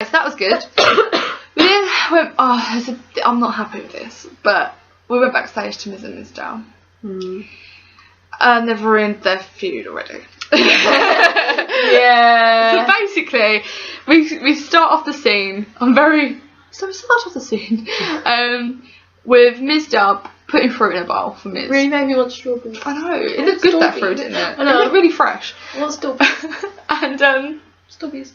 So that was good. We then went, I'm not happy with this, but we went backstage to Miz and Mizdow. And they've ruined their feud already. Yeah. So basically, we start off the scene. We start off the scene with Mizdow putting fruit in a bowl for Miz. Really made me want strawberries. I know, it looked good, that fruit, didn't it? I know. It looked really fresh. I want strawberries. And strawberries.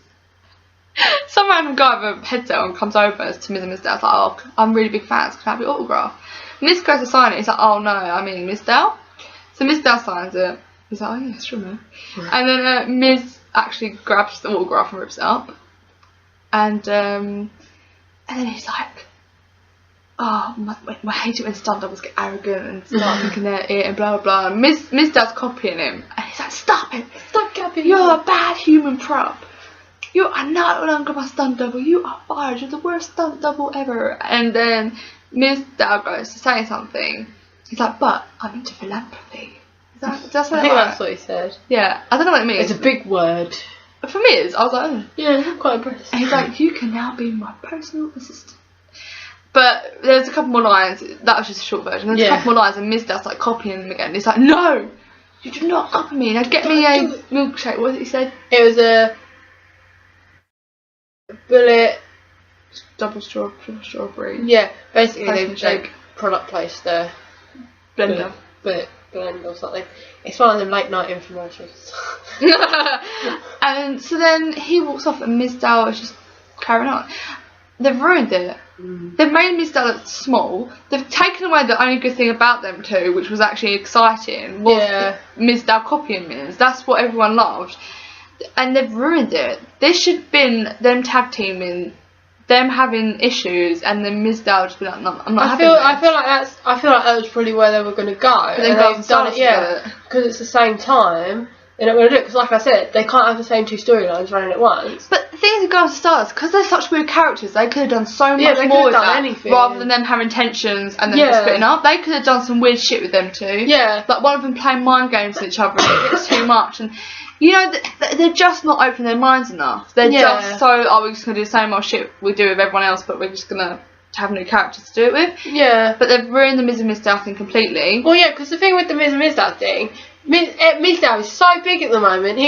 some random guy with a headset on comes over to Miz and Mizdow. It's like, oh, I'm really big fans. Can I have your autograph? Miz goes to sign it. He's like, oh no, I mean Mizdow. So Mizdow signs it. He's like, oh yeah, sure, man. Right. And then Miz actually grabs the autograph and rips it up. And then he's like, oh, my hate it when stunt doubles get arrogant and start thinking they're it and blah blah blah. And Mizdow's copying him, and he's like, stop it, stop copying. You're a bad human prop. You are no longer my stunt double. You are fired. You're the worst stunt double ever. And then Mizdow goes to say something. He's like, but I'm into philanthropy. That's what I think that's what he said. Yeah, I don't know what it means. It's a big word. For Miz, I was like, oh. Yeah, I'm quite impressed. And he's like, you can now be my personal assistant. But there's a couple more lines. That was just a short version. There's a couple more lines, and Mizdow's like copying them again. He's like, no, you do not copy me. Now get me a milkshake. What did he say? It was a bullet double strawberry. Yeah, basically they product placed their blender. Bullet blend or something. It's one of them late night infomercials. And so then he walks off, and Mizdow is just carrying on. They've ruined it. They've made Mizdow look small. They've taken away the only good thing about them two, which was actually exciting, was Mizdow copying Miz. That's what everyone loved. And they've ruined it. This should have been them tag teaming, them having issues, and then Mizdow just be like, no, I'm not having this. I feel like that was probably where they were going to go. But they've done it, because it's the same time. They're not going to do it, because like I said, they can't have the same two storylines running at once. But the thing is, Girls Stars, because they're such weird characters, they could have done so much more with that, anything. Rather than them having tensions and then just splitting up. They could have done some weird shit with them too. Yeah. Like one of them playing mind games with each other, and it gets too much. And you know, they're just not opening their minds enough. They're just so, we're just going to do the same old shit we do with everyone else, but we're just going to have new characters to do it with. Yeah. But they've ruined the Miz and Mizdow thing completely. Well, yeah, because the thing with the Miz and Mizdow thing, Mizdow is so big at the moment.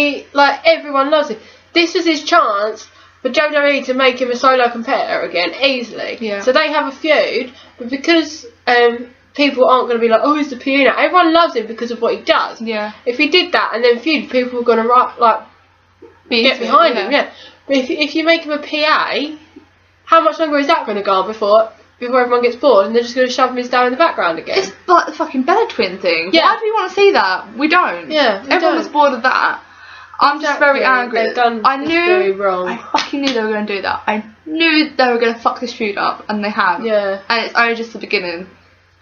Everyone loves him. This is his chance for WWE to make him a solo competitor again, easily. Yeah. So they have a feud, but because people aren't going to be like, oh, he's the PA now. Everyone loves him because of what he does. Yeah. If he did that and then feud, people were going to get behind him. Yeah. But if you make him a PA, how much longer is that going to go on before everyone gets bored and they're just going to shove Miz down in the background again? It's like the fucking Bella Twin thing. Yeah. Why do we want to see that? We don't. Yeah. Everyone was bored of that. I'm just very angry. They've done very wrong. I fucking knew they were going to do that. I knew they were going to fuck this feud up, and they have. Yeah. And it's only just the beginning.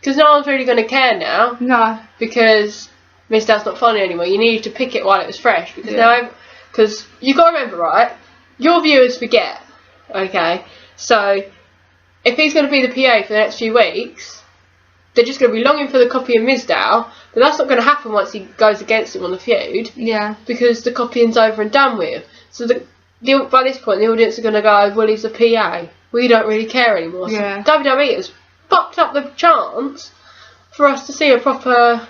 Because no one's really going to care now. No. Because Mizdow's not funny anymore. You needed to pick it while it was fresh. Because now, because you got to remember, right? Your viewers forget. Okay. So if he's going to be the PA for the next few weeks, they're just going to be longing for the copy of Mizdow. But that's not going to happen once he goes against him on the feud. Yeah. Because the copying's over and done with. So by this point, the audience are going to go, well, he's a PA. We don't really care anymore. Yeah. So WWE has fucked up the chance for us to see a proper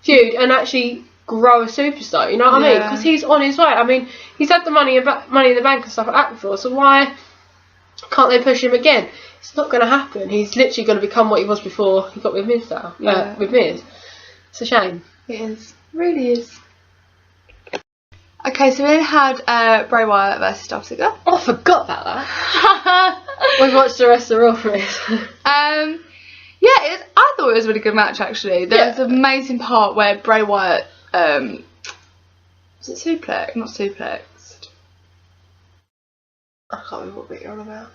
feud and actually grow a superstar. You know what I mean? Because he's on his way. I mean, he's had the money in the bank and stuff like that before. So why can't they push him again? It's not going to happen. He's literally going to become what he was before he got with Miz now. With Miz. It's a shame. It is. It really is. Okay, so we then had Bray Wyatt versus Dolph Ziggler. Oh, I forgot about that. We watched the rest of the Raw for it. I thought it was a really good match, actually. There was an amazing part where Bray Wyatt, was it suplex? Not suplexed. I can't remember what bit you're on about.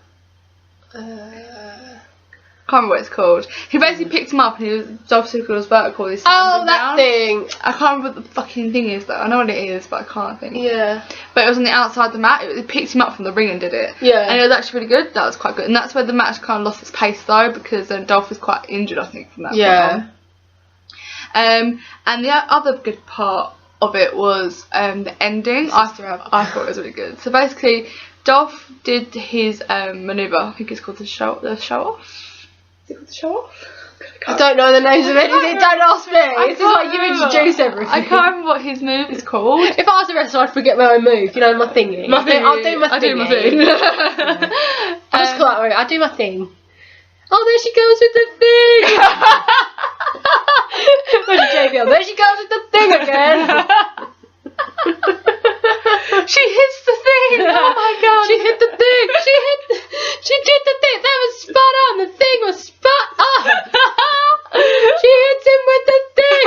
Can't remember what it's called. He basically picked him up and Dolph Ziggler was vertical. That thing! I can't remember what the fucking thing is though. I know what it is, but I can't think. Yeah. But it was on the outside of the mat. It picked him up from the ring and did it. Yeah. And it was actually really good. That was quite good. And that's where the match kind of lost its pace though, because Dolph was quite injured, I think, from that point on. And the other good part of it was the ending. I thought it was really good. So basically, Dolph did his manoeuvre. I think it's called the show off. Is it called the show off? I don't know the names of anything. Don't ask me. This is like you introduce everything. I can't remember what his move is called. If I was a wrestler, I'd forget my own move. You know, my thingy. I'll do my thing. I just call that right. I do my thing. Oh, there she goes with the thing. Where's JBL? There she goes with the thing again. She hits the thing. Oh my god. She hit the thing. She did the thing. That was spot on. The thing was spot on. She hits him with the thing.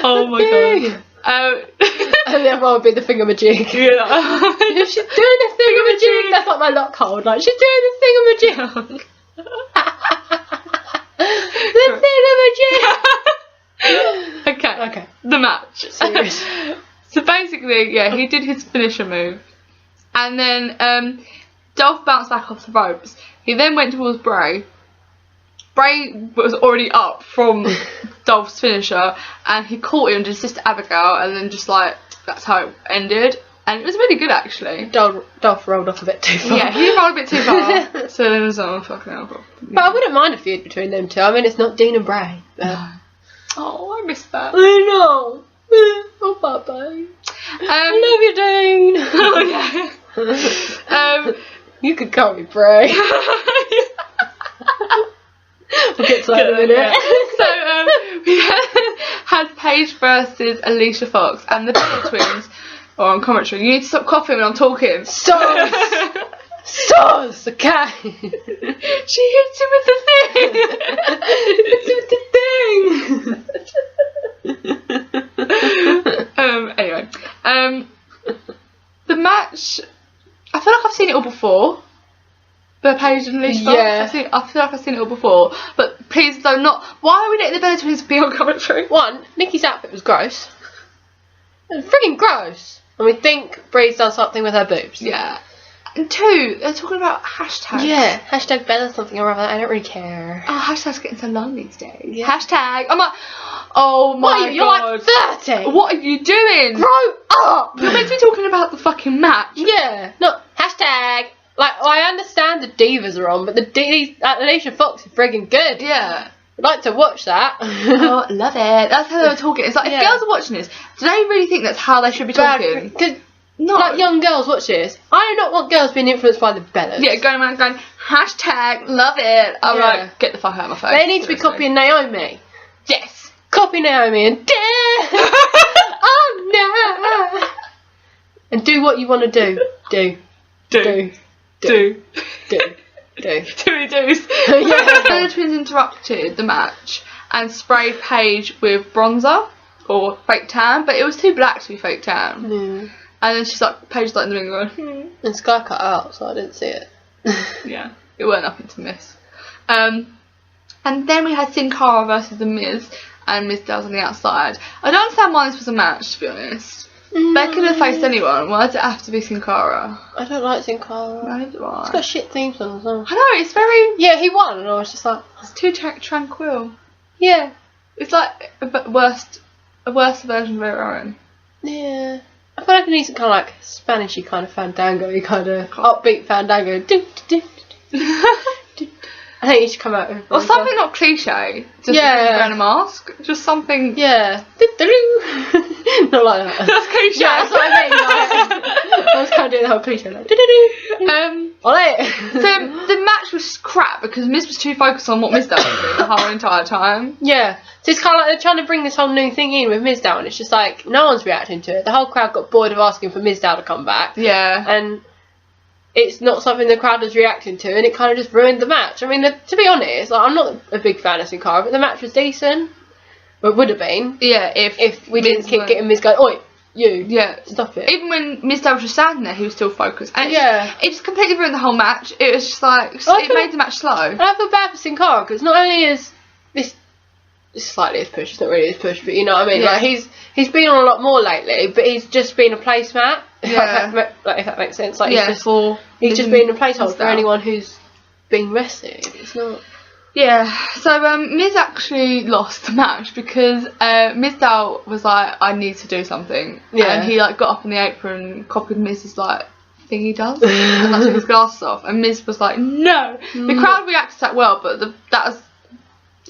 Oh my god. And the other one would be the thingamajig. Yeah. If she's doing the thingamajig, that's like my lock hold. Like, she's doing the thingamajig. The thingamajig. Okay. The match. Serious. So basically, yeah, he did his finisher move. And then Dolph bounced back off the ropes. He then went towards Bray. Bray was already up from Dolph's finisher, and he caught him, did Sister Abigail, and then just like, that's how it ended. And it was really good, actually. Dolph rolled off a bit too far. Yeah, he rolled a bit too far. So then it was fucking hell. But I wouldn't mind a feud between them two. I mean, it's not Dean and Bray. No. Oh, I missed that. I know. Oh, bye-bye. I love you, Dean. You could call me Bray. We'll get to that in a minute. So we had Paige versus Alicia Fox, and the Bella twins are on commentary. You need to stop coughing when I'm talking. Stars, okay. She hits him with the thing. Anyway, the match. I feel like I've seen it all before. The Paige and Alicia Fox. Yeah. I feel like I've seen it all before. But please don't not. Why are we letting the Bella twins be on commentary? One, Nikki's outfit was gross. Friggin' gross. And we think Bree's done something with her boobs. Yeah. And two, they're talking about hashtags. Yeah, hashtag Bella something or other. I don't really care. Oh, hashtags getting so long these days. Yeah. Hashtag. I'm like, oh my You're god. like 30. What are you doing? Grow up. You're meant to be talking about the fucking match. Yeah. No, hashtag. Like, I understand the divas are on, but the Alicia Fox is friggin' good. Yeah. I'd like to watch that. Oh, love it. That's how they were talking. It's like, if girls are watching this, do they really think that's how they should be talking? Because, no. like, young girls watch this. I do not want girls being influenced by the Bellas. Yeah, going around going, hashtag, love it. I'm like, get the fuck out of my face. They need to be copying Naomi. Yes. Copy Naomi and oh no. And do what you want to do. Do. Too many do's. The twins interrupted the match and sprayed Paige with bronzer or fake tan, but it was too black to be fake tan. Mm. And then she's like, Paige's like in the ring going, And Sky cut out, so I didn't see it. Yeah, it weren't nothing to miss. And then we had Sin Cara versus The Miz, and Miz Dell's on the outside. I don't understand why this was a match, to be honest. They could have faced anyone. Why does it have to be Sin Cara? I don't like Sin Cara. Neither do I. It's got shit theme songs as well. I know, it's very... Yeah, he won, and I was just like... It's too tranquil. Yeah. It's like a worse version of their own. Yeah. I feel like it needs a kind of like Spanishy kind of fandango, kind of upbeat fandango. I think you should come out with or something not cliche. Just wearing a mask. Just something. Yeah. Not like that. That's cliche. Yeah, that's what I mean. Like, I was kind of doing the whole cliche. Like, So the match was crap because Miz was too focused on what Miz Dell was doing the whole entire time. Yeah. So it's kind of like they're trying to bring this whole new thing in with Miz Dell, and it's just like no one's reacting to it. The whole crowd got bored of asking for Miz Dell to come back. Yeah. And it's not something the crowd was reacting to, and it kind of just ruined the match. I mean, to be honest, like, I'm not a big fan of Sin Cara, but the match was decent. Well, it would have been. Yeah, if we didn't keep getting Miz going, oi, you. Yeah. Stop it. Even when Miz Dell was just standing there, he was still focused. And yeah. It just completely ruined the whole match. It was just like, it made the match slow. And I feel bad for Sin Cara, because not only is this slightly his push, it's not really his push, but you know what I mean? Yeah. Like, he's been on a lot more lately, but he's just been a placemat. Yeah. If that makes sense. Like, yeah, he's just been a placeholder for anyone who's been wrestling. It's not. Yeah, so Miz actually lost the match because Mizdow was like, I need to do something. Yeah. And he like got up on the apron, copied Miz's like thing he does, and like took his glasses off. And Miz was like, no. The crowd reacted that well, but that was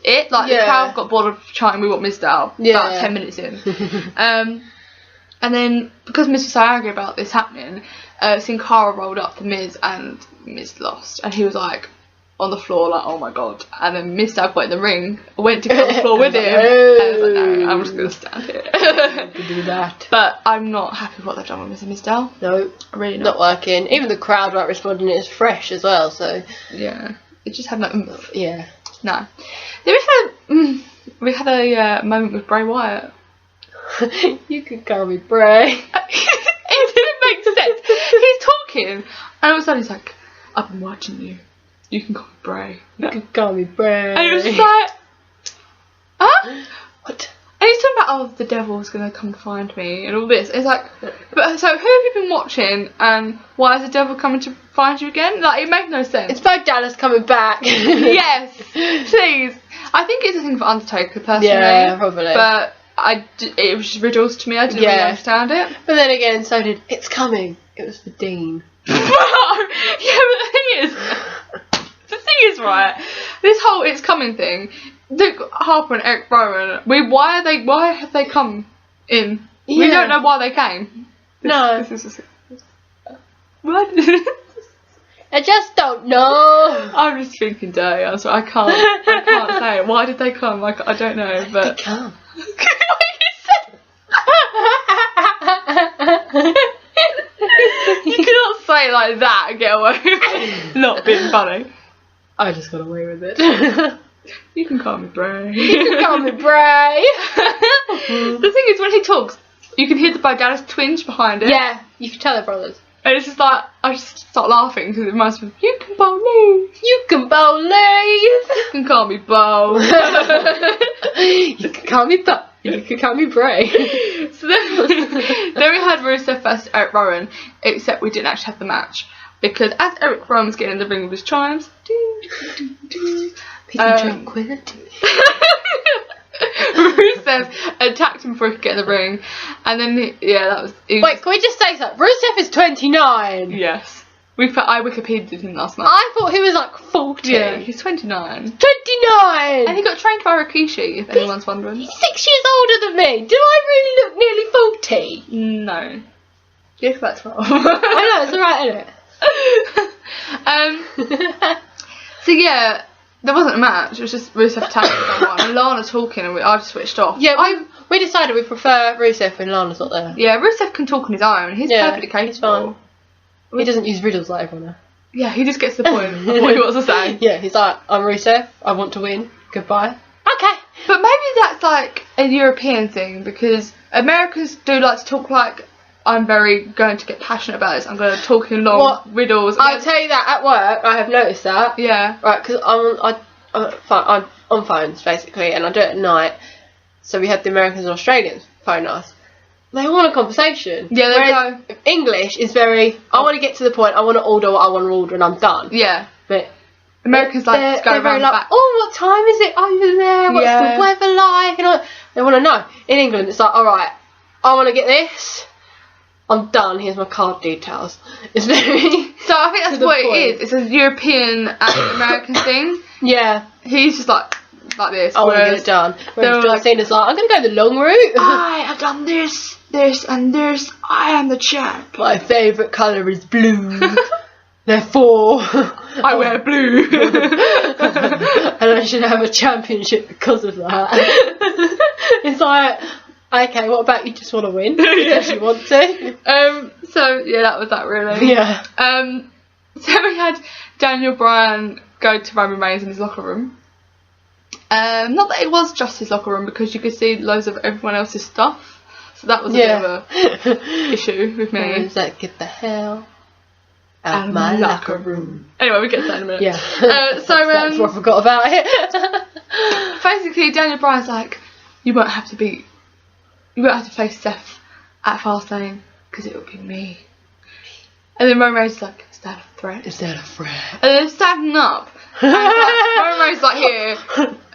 it. Like the crowd got bored of chanting, we want Mizdow about 10 minutes in. And then because Miz was so angry about this happening, Sin Cara rolled up to Miz and Miz lost, and he was like on the floor like, oh my god. And then Mizdow got in the ring, went to get on the floor with him, and I was like, no, I'm just gonna stand here. To do that. But I'm not happy with what they've done with Miz and Mizdow. No, really not working. Even the crowd weren't responding. It's fresh as well, so yeah, it just had no oomph. Yeah. No. Then we had a moment with Bray Wyatt. You could call me Bray. It didn't make sense. He's talking, and all of a sudden he's like, I've been watching you. You can call me Bray. You can call me Bray. And it was just like, huh? What? And he's talking about, oh, the devil's gonna come find me and all this. It's like, but so who have you been watching, and why is the devil coming to find you again? Like, it makes no sense. It's Bo Dallas coming back. Yes, please. I think it's a thing for Undertaker personally. Yeah, probably. But it was just riddles to me. I didn't really understand it. But then again, so did It's Coming. It was for Dean. Yeah, but the thing is, right, this whole It's Coming thing, Luke Harper and Eric Rowan, why have they come in? Yeah. We don't know why they came. No. What? I just don't know. I'm just thinking dirty. I'm sorry, I can't say it. Why did they come? I don't know, but they come. You cannot say it like that and get away with it not being funny. I just got away with it. You can call me Bray. You can call me Bray. The thing is, when he talks, you can hear the Bo Dallas twinge behind it. Yeah, you can tell they're brothers. And it's just like, I just start laughing because it reminds me of, you can bowl me. You can bowl me. You can call me Bo. You can call me Bo. You can call me Bray. So then we had Rusev versus Eric Rowan, except we didn't actually have the match. Because as Eric Rowan was getting in the ring with his chimes, Peace and tranquility. Rusev attacked him before he could get in the ring, and then wait, can we just say something? Rusev is 29. Yes, I Wikipedia'd him last night. I thought he was like 40. Yeah, he's 29. 29. And he got trained by Rikishi, if anyone's wondering. He's 6 years older than me. Do I really look nearly 40? No, you're about 12. I know, it's alright, isn't it? So yeah. There wasn't a match, it was just Rusev attacking someone and Lana talking, and I just switched off. Yeah, we decided we prefer Rusev when Lana's not there. Yeah, Rusev can talk on his own, he's perfectly capable. He's fine. He doesn't use riddles like everyone else. Yeah, he just gets to the point of what he wants to say. Yeah, he's like, I'm Rusev, I want to win, goodbye. Okay. But maybe that's like a European thing, because Americans do like to talk like, I'm going to get passionate about this. I'm going to talk in long riddles. I'll tell you that at work, I have noticed that. Yeah. Right, because I'm on phones basically, and I do it at night. So we had the Americans and Australians phone us. They want a conversation. Yeah, they go. English is very. I want to get to the point. I want to order what I want to order, and I'm done. Yeah. But Americans like to go around like, back. oh, what time is it over there? What's the weather like? And they want to know. In England, it's like, all right, I want to get this. I'm done. Here's my card details. It's very. So I think that's what it is. It's a European and American thing. Yeah. He's just like this. I want to get it done. Whereas John Cena's like, I'm going to go the long route. I have done this, and this. I am the champ. My favourite colour is blue. Therefore, I wear blue. And I should have a championship because of that. It's like, okay, what about you just want to win? Because you want to. So yeah, that was that really. Yeah. So we had Daniel Bryan go to Roman Reigns in his locker room. Not that it was just his locker room, because you could see loads of everyone else's stuff. So that was a bit of a issue with me. He's like, get the hell out of my locker room. Anyway, we get to that in a minute. Yeah. That's I forgot about it. Basically, Daniel Bryan's like, you won't have to face Seth at Fastlane, because it will be me. And then Roman Reigns is like, is that a threat? Is that a threat? And then they're standing up. And Roman Reigns like here,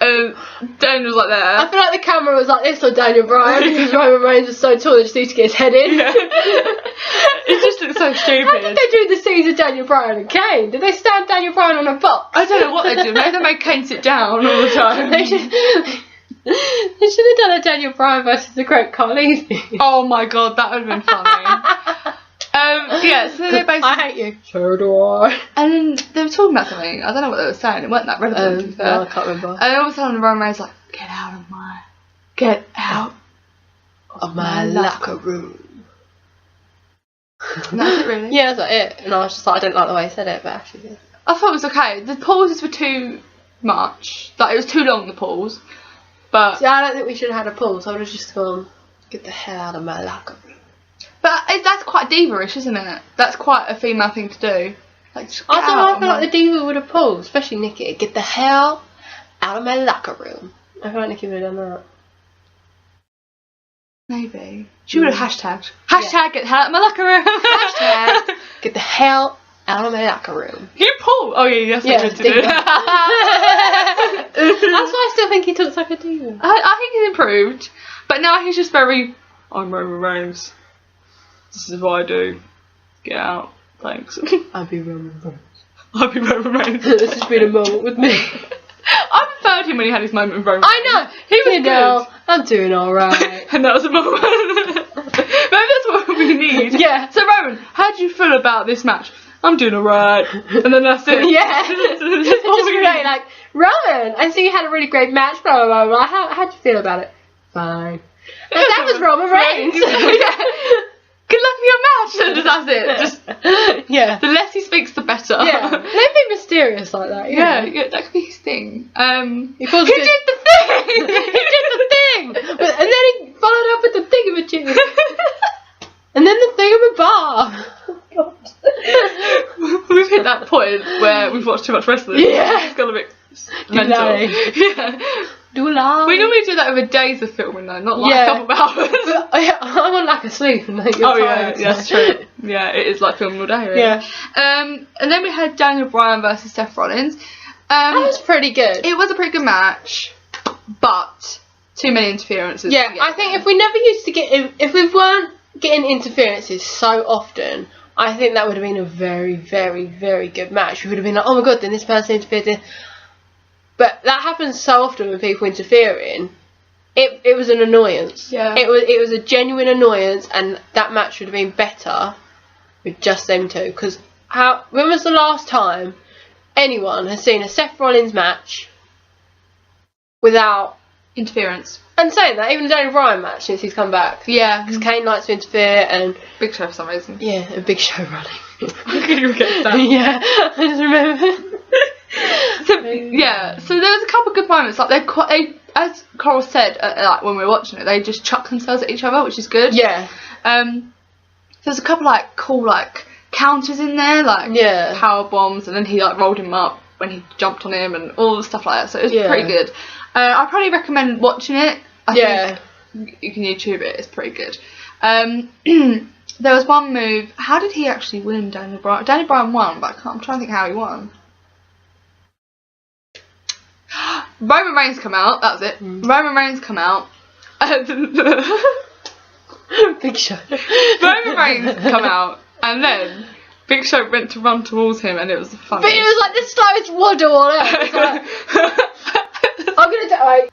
and Daniel's like there. I feel like the camera was like this on Daniel Bryan because Roman Reigns was so tall they just need to get his head in. Yeah. It just looks so stupid. How did they do the scenes of Daniel Bryan and Kane? Did they stand Daniel Bryan on a box? I don't know what they do. Maybe they made Kane sit down all the time. They should have done a Daniel Bryan versus the Great Khali. Oh my god, that would have been funny. Yeah, so they basically... I hate you. So do I. And then they were talking about something. I don't know what they were saying. It weren't that relevant, to be fair. No, I can't remember. And all of a sudden Roman Reigns like, get out of my locker room. And that's it, really. Yeah, that's it. And I was just like, I didn't like the way he said it, but actually did. I thought it was okay. The pauses were too much. Like, it was too long, the pause. But... See, I don't think we should have had a pause. I would have just gone, get the hell out of my locker room. But that's quite diva-ish, isn't it? That's quite a female thing to do. Like, just I get don't know, out I feel like the diva would have paused, especially Nikki. Get the hell out of my locker room. I feel like Nikki would have done that. Maybe. She would have hashtagged. Hashtag get the hell out of my locker room. Hashtag get the hell out of my locker room. You Paul. Oh yeah, that's what to do. That's why I still think he talks like a diva. I think he's improved. But now he's just very, I'm Roman Reigns. This is what I do. Get out. Thanks. I'll be Roman Reigns. I'll be Roman Reigns. This has been a moment with me. I preferred him when he had his moment with Roman. I know. He was good. Know, I'm doing alright. And that was a moment. Maybe that's what we need. Yeah. So Roman, how do you feel about this match? I'm doing alright. And then that's it. Yeah. That's all Just we great, need. like, Roman, I see you had a really great match, blah, blah, blah, blah. How'd you feel about it? Fine. And that was Roman Reigns. Yeah. Good luck with your match. That's it. Just yeah. the less he speaks, the better. Yeah. Let him be mysterious like that. Yeah, that could be his thing. He He did the thing. he did the thing, and then he followed up with the thingamajig, and then the thingamabob. We've hit that point where we've watched too much wrestling. Yeah. It's got a bit mental. Yeah. Dooley. We normally do that over days of filming though, not like a couple of hours. I'm on lack of sleep and like you're tired, yeah, that's true. Yeah, it is like filming all day, really. Yeah. And then we had Daniel Bryan versus Seth Rollins. That was pretty good. It was a pretty good match, but too many interferences. Yeah, I think if we never used to if we weren't getting interferences so often, I think that would have been a very, very, very good match. We would have been like, oh my god, then this person interfered in. But that happens so often with people interfering. It was an annoyance. Yeah. It was a genuine annoyance, and that match would have been better with just them two. Because when was the last time anyone has seen a Seth Rollins match without interference? And saying that, even the Daniel Bryan match since he's come back. Yeah. Because Kane likes to interfere and Big Show for some reason. yeah, a Big Show running. I couldn't get that. Yeah, I just remember. So there was a couple of good moments. Like they as Coral said, like when we were watching it, they just chuck themselves at each other, which is good. Yeah. There's a couple like cool like counters in there, like power bombs, and then he like rolled him up when he jumped on him and all the stuff like that. So it was pretty good. I probably recommend watching it. I think you can YouTube it. It's pretty good. There was one move. How did he actually win, Daniel Bryan? Daniel Bryan won, but I'm trying to think how he won. Roman Reigns come out. That was it. Roman Reigns come out. Big Show. Roman Reigns come out, and then Big Show went to run towards him, and it was funny. But it was like the slowest waddle on earth. Like, I'm gonna die.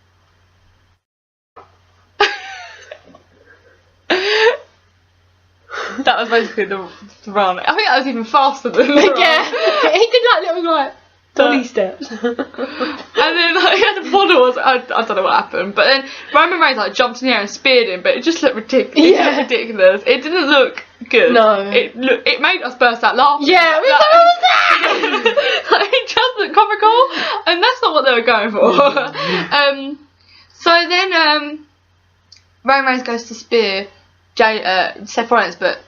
That was basically the run. I think that was even faster than the run. Yeah, he did like little like dolly steps. And then like, he had a model. I don't know what happened, but then Roman Reigns like jumped in the air and speared him, but it just looked ridiculous. It looked ridiculous. It didn't look good. No. It made us burst out laughing. Yeah, we thought, what was that? Like, it just looked comical, and that's not what they were going for. So then Roman Reigns goes to spear Seth Rollins, but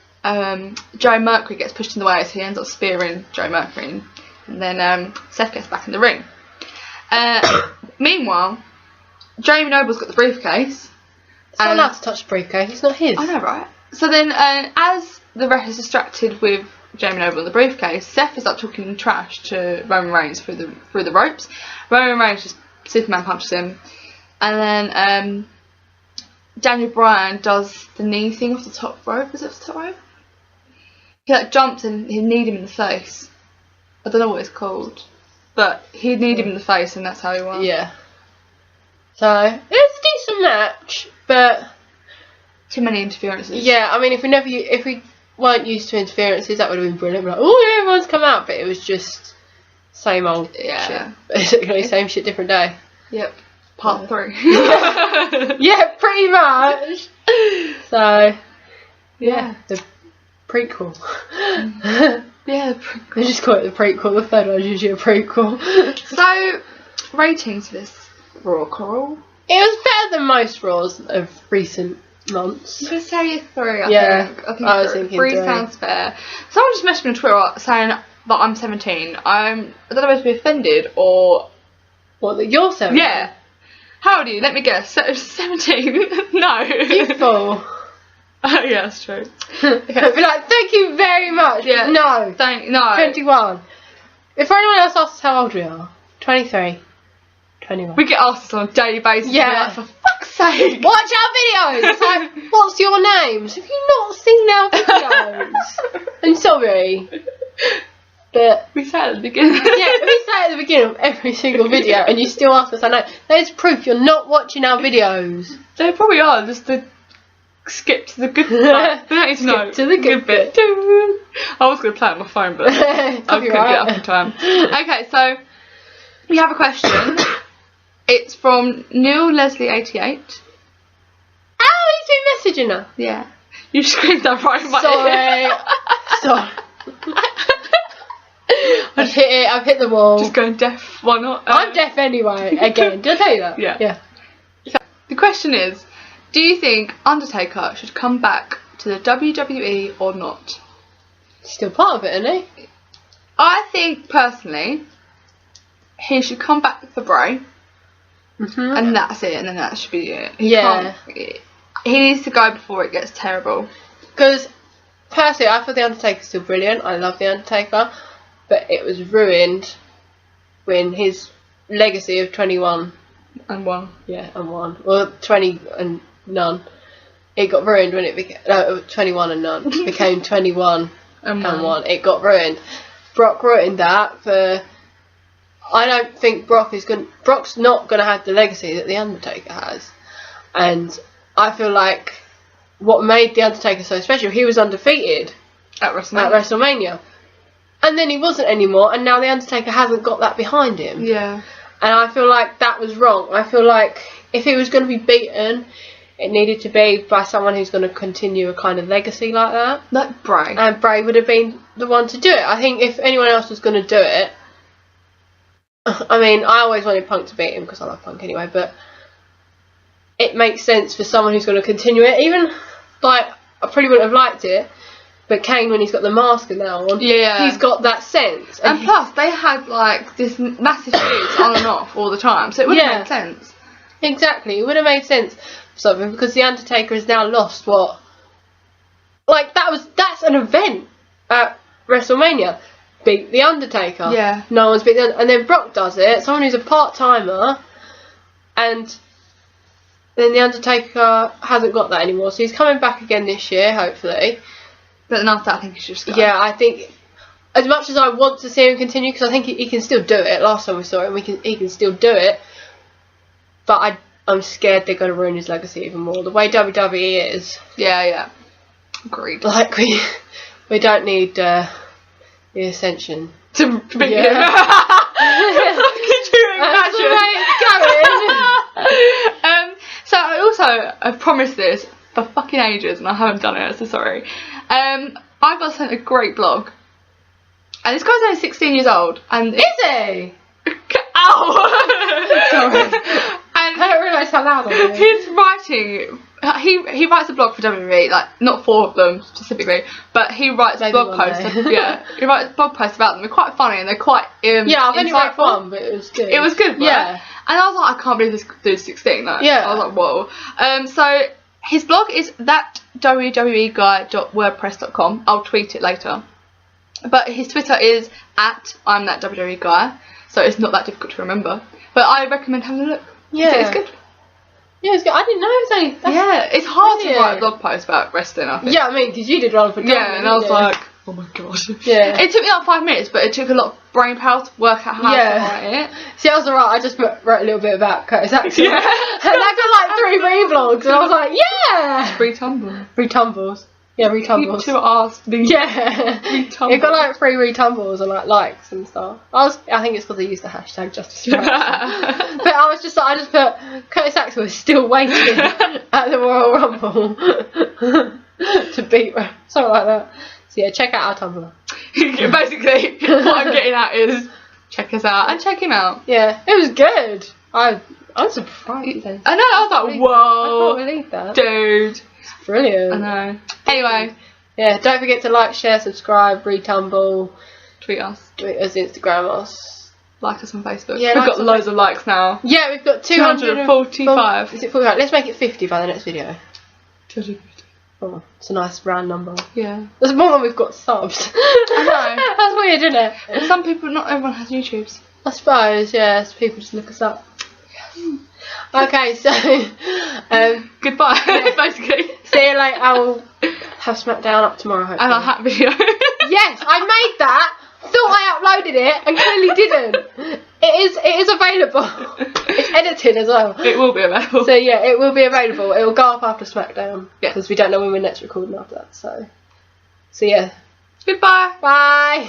Joe Mercury gets pushed in the way, so he ends up spearing Joe Mercury, and then Seth gets back in the ring. Meanwhile, Jamie Noble's got the briefcase. He's not allowed to touch the briefcase, it's not his. I know, right? So then, as the ref is distracted with Jamie Noble in the briefcase, Seth is up talking trash to Roman Reigns through the ropes. Roman Reigns just Superman punches him, and then Bryan does the knee thing off the top rope. Is it off the top rope? He like jumps and he kneed him in the face. I don't know what it's called, but he kneed him in the face, and that's how he won. Yeah. So it was a decent match, but too many interferences. Yeah, I mean, if we weren't used to interferences, that would have been brilliant. Like, oh yeah, everyone's come out, but it was just same old shit. Basically, same shit, different day. Yep. Part 3. Yeah, pretty much. So, yeah, the prequel. Yeah, the prequel. They just call it the prequel. The third one's usually a prequel. So, ratings for this Raw, Coral? It was better than most Raws of recent months. I'm going to say 3, I think. I was thinking 3 sounds fair. Someone just messaged me on Twitter saying that I'm 17. I don't know if to be offended or... What, that you're 17? Yeah. How old are you? Let me guess. 17? No. Youthful. Yeah, that's true. Okay. Be like, thank you very much. Yeah. No. No. 21. If anyone else asks how old we are, 23. 21. We get asked this on a daily basis. Yeah. Like, for fuck's sake. Watch our videos. It's like, what's your names? Have you not seen our videos? I'm sorry. But we say it at the beginning. Yeah, we say it at the beginning of every single video, and you still ask us. I know. There's proof you're not watching our videos. They probably are, just to skip to the good bit. They don't need to know. To the good bit. I was going to play it on my phone, but I couldn't get up in time. Okay, so we have a question. It's from Neil Leslie 88. Oh, he's been messaging her. Yeah. You screamed that right in my ear. Sorry. I've hit it. I've hit the wall. Just going deaf. Why not? I'm deaf anyway. Again, did I tell you that? Yeah. So, the question is, do you think Undertaker should come back to the WWE or not? He's still part of it, isn't he? I think personally, he should come back for Bray, and that's it, and then that should be it. He needs to go before it gets terrible. Because personally, I thought the Undertaker's still brilliant. I love the Undertaker. But it was ruined when his legacy of 21 and 1. Yeah, and 1. Well, 20 and none. It got ruined when it became 21 and none. It became 21 and 1. It got ruined. Brock ruined that for. I don't think Brock's not gonna have the legacy that the Undertaker has, and I feel like what made the Undertaker so special, he was undefeated at WrestleMania. And then he wasn't anymore, and now the Undertaker hasn't got that behind him. Yeah. And I feel like that was wrong. I feel like if he was going to be beaten, it needed to be by someone who's going to continue a kind of legacy like that. Like Bray. And Bray would have been the one to do it. I think if anyone else was going to do it, I mean, I always wanted Punk to beat him because I love Punk anyway, but it makes sense for someone who's going to continue it. Even, like, I probably wouldn't have liked it, but Kane, when he's got the mask now on, he's got that sense. And plus, they had, like, this massive feud on and off all the time, so it would have made sense. Exactly, it would have made sense for something, because the Undertaker has now lost what... Like, that's an event at WrestleMania. Beat the Undertaker. Yeah. No one's beat the Undertaker. And then Brock does it, someone who's a part-timer, and then the Undertaker hasn't got that anymore, so he's coming back again this year, hopefully. But then after that, I think he should just go. Yeah, I think, as much as I want to see him continue, because I think he can still do it. Last time we saw him, he can still do it. But I'm scared they're going to ruin his legacy even more. The way WWE is. Yeah. Agreed. Like, we don't need the Ascension to beat him. That's the way it's going. So I promised this for fucking ages and I haven't done it, so sorry. I got sent a great blog, and this guy's only 16 years old, and is he? Ow! Sorry. And I don't realise how loud I am. He's writing. He writes a blog for WWE, like not for them specifically, but he writes blog posts. He writes blog posts about them. They're quite funny and they're quite I've only read one, but it was good. It was good, right? Yeah. And I was like, I can't believe this dude's 16. Like, I was like, whoa. So his blog is thatwweguy.wordpress.com. I'll tweet it later. But his Twitter is @I'm that WWE guy, so it's not that difficult to remember. But I recommend having a look. Yeah. It's good. Yeah, it's good. I didn't know it was only. Yeah, it's hard brilliant. to write a blog post about wrestling, I think. Yeah, I mean, because you did one for Yeah, and I was like, oh my god. Yeah. It took me like 5 minutes, but it took a lot of brain power to work out how to write it. See, I was alright. I just wrote a little bit about Curtis Axel. Yeah. And I got like 3 reblogs, and I was like, yeah. Retumble. Retumbles. Yeah, retumbles. To ask the Yeah. retumble. It got like 3 retumbles and like likes and stuff. I think it's because I used the hashtag Justice for Axel. But I was just like, I just put Curtis Axel is still waiting at the Royal Rumble to beat her. Something like that. So yeah, check out our Tumblr. Basically, what I'm getting at is check us out and check him out. Yeah, it was good. I'm surprised. I know, I was like, whoa. I can't believe that. Dude. It's brilliant. I know. Anyway. Yeah, don't forget to like, share, subscribe, retumble. Tweet us. Tweet us, Instagram us. Like us on Facebook. Yeah, we've got loads of likes now. Yeah, we've got 245. Is it 45? Let's make it 50 by the next video. 250. Oh, it's a nice round number. Yeah. There's more than we've got subs. I know. That's weird, isn't it? Some people, not everyone has YouTubes. I suppose, yeah, so people just look us up. Yes. Okay, so goodbye, yeah. Basically. See you later. I will have SmackDown up tomorrow, hopefully. And a hat video. Yes, I made that. Thought I uploaded it and clearly didn't. It is available. It's edited as well. It will be available. So yeah, it will be available. It will go up after SmackDown. Yeah. Because we don't know when we're next recording after that. So yeah. Goodbye. Bye.